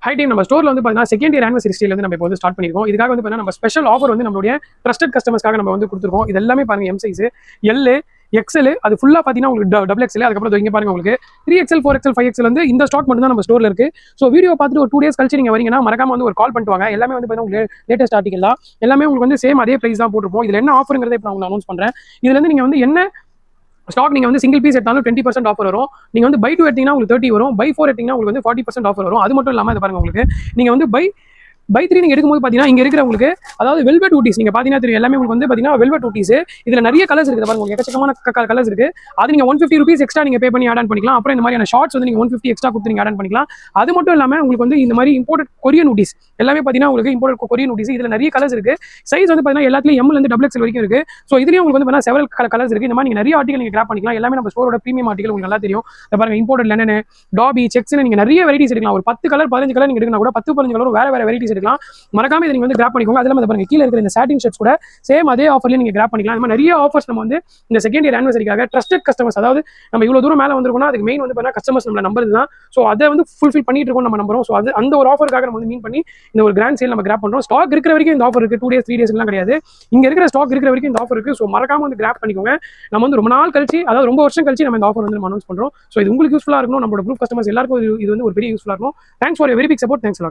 High team நம்ம ஸ்டோர்ல வந்து பார்த்தீங்கன்னா செகண்ட் இயர் ஆனிவர்சரி சேல் வந்து நம்ம இப்போ வந்து ஸ்டார்ட் பண்ணிருக்கோம். இதுக்காக வந்து பார்த்தீங்கன்னா நம்ம ஸ்பெஷல் ஆஃபர் வந்து நம்மளுடைய ட்ரஸ்டட் கஸ்டமர்ஸ்க்காக நம்ம வந்து கொடுத்துருக்கோம். இது எல்லாமே பாருங்க எம் சைஸ், எல், எக்ஸ்எல், அது ஃபுல்லா பார்த்தீங்கன்னா உங்களுக்கு டபுள் எக்ஸ்எல், அதுக்கப்புறம் இங்க பாருங்க உங்களுக்கு 3XL 4XL 5XL வந்து இந்த ஸ்டாக் மட்டும் தான் நம்ம ஸ்டோர்ல இருக்கு. ஸோ வீடியோ பார்த்துட்டு ஒரு 2 days கழிச்சு நீங்க வரீங்கன்னா மறக்காம வந்து ஒரு கால் பண்ணிட்டு வாங்க. எல்லாமே வந்து பார்த்தீங்கன்னா உங்களுக்கு லேட்டஸ்ட் ஆர்டிகல் தான், எல்லாமே உங்களுக்கு வந்து சேம் அதே பிரைஸ் தான் போட்டிருப்போம். இதுல என்ன ஆஃபருங்கிறத இப்போ நான் உங்களுக்கு அனௌன்ஸ் பண்றேன். இதுல இருந்து நீங்க வந்து என்ன ஸ்டாக் நீங்க வந்து சிங்கிள் பீஸ் எடுத்தாலும் 20% ஆஃபர் வரும். நீங்க வந்து பை 2 எடுத்தீங்கன்னா உங்களுக்கு 30 வரும், பை 4 எடுத்தீங்கன்னா உங்களுக்கு வந்து 40% ஆஃபர் வரும். அது மட்டும் இல்லாம இது பாருங்க உங்களுக்கு நீங்க வந்து பை 3 நீங்க எடுக்கும்போது பாத்தீங்கன்னா இங்க இருக்கிற உங்களுக்கு அதாவது வெல்வெட் ஊட்டிஸ் நீங்க பாத்தீங்கன்னா தெரியும், எல்லாமே உங்களுக்கு வந்து பாத்தீங்கன்னா வெல்வெட் ஊட்டிஸ். இதுல நிறைய கலர்ஸ் இருக்கு பாருங்க, உங்களுக்கு எக்கச்சக்கமான கலர்ஸ் இருக்கு. அது நீங்க 150 rupees எக்ஸ்ட்ரா நீங்க பே பண்ணி ஆட் ஆன் பண்ணிக்கலாம். அப்புறம் இந்த மாதிரியான ஷார்ட்ஸ் வந்து நீங்க 150 எக்ஸ்ட்ரா கொடுத்து நீங்க ஆட் ஆன் பண்ணிக்கலாம். அது மட்டும் இல்லாம உங்களுக்கு வந்து இந்த மாதிரி இம்போர்ட்டட் கொரியன் ஊட்டிஸ் எல்லாமே பாத்தீங்கன்னா உங்களுக்கு இம்போர்ட்டட் கொரியன் ஊட்டிஸ். இதுல நிறைய கலர்ஸ் இருக்கு. சைஸ் வந்து பாத்தீங்கன்னா எல்லாத்துலயும் M ல இருந்து XXL வரைக்கும் இருக்கு. ஸோ இதுலயும் உங்களுக்கு வந்து செவரல் கலர்ஸ் இருக்கு. இந்த மாதிரி நீங்க நிறைய ஆர்டிகல் நீங்க கிராப் பண்ணிக்கலாம். எல்லாமே நம்ம ஸ்டோரோட பிரீமியம் ஆர்டிகல் உங்களுக்கு நல்லா தெரியும். பாருங்க இம்போர்ட்டட் லெனன், டாபி, செக்ஸ்னு நீங்க நிறைய வெரைட்டிஸ் எடுக்கலாம். ஒரு 10 கலர் 15 கலர் நீங்க எடுக்கணும் கூட 10-15 கலர் வேற வெரைட்டிஸ் எடுக்கலாம். மறக்காம இதை நீங்க வந்து கிராப் பண்ணிக்கோங்க. அதெல்லாம் பாருங்க கீழே இருக்கிற இந்த சாட்டின் ஷர்ட்ஸ் கூட சேம் அதே ஆஃபர்ல நீங்க கிராப் பண்ணிக்கலாம். இந்த மாதிரி நிறைய ஆஃபர்ஸ் நம்ம வந்து இந்த செகண்ட் இயர் ஆனிவர்சரிக்காக ட்ரஸ்டட் கஸ்டமர்ஸ், அதாவது நம்ம இவ்வளவு தூரம் மேல வந்திருக்கோம்னா அதுக்கு மெயின் வந்து பார்த்தா கஸ்டமர்ஸ் நம்மள நம்பர் தான். ஸோ அதை வந்து ஃபுல்ஃபில் பண்ணிட்டு இருக்கோம் நம்ம நம்புறோம். ஸோ அது அந்த ஒரு ஆஃபருக்காக நம்ம வந்து மீன் பண்ணி இந்த ஒரு கிராண்ட் சேல் நம்ம கிராப் பண்றோம். ஸ்டாக் இருக்கிற வரைக்கும் இந்த ஆஃபர் இருக்கு. 2 days 3 days எல்லாம் கிடையாது. இங்க இருக்கிற ஸ்டாக் இருக்கிற வரைக்கும் இந்த ஆஃபர் இருக்கு. ஸோ மறக்காம வந்து கிராப் பண்ணிக்கோங்க. நம்ம வந்து ரொம்ப நாள் கழிச்சு, அதாவது ரொம்ப வருஷம் கழிச்சு நம்ம இந்த ஆஃபர் வந்து நம்ம அனௌன்ஸ் பண்றோம். ஸோ இது உங்களுக்கு யூஸ்ஃபுல்லா இருக்கணும், நம்மளோட குரூப் கஸ்டமர்ஸ் எல்லாருக்கும் இது வந்து ஒரு பெரிய யூஸ்ஃபுல்லா இருக்கும். Thanks for your very big support. Thanks.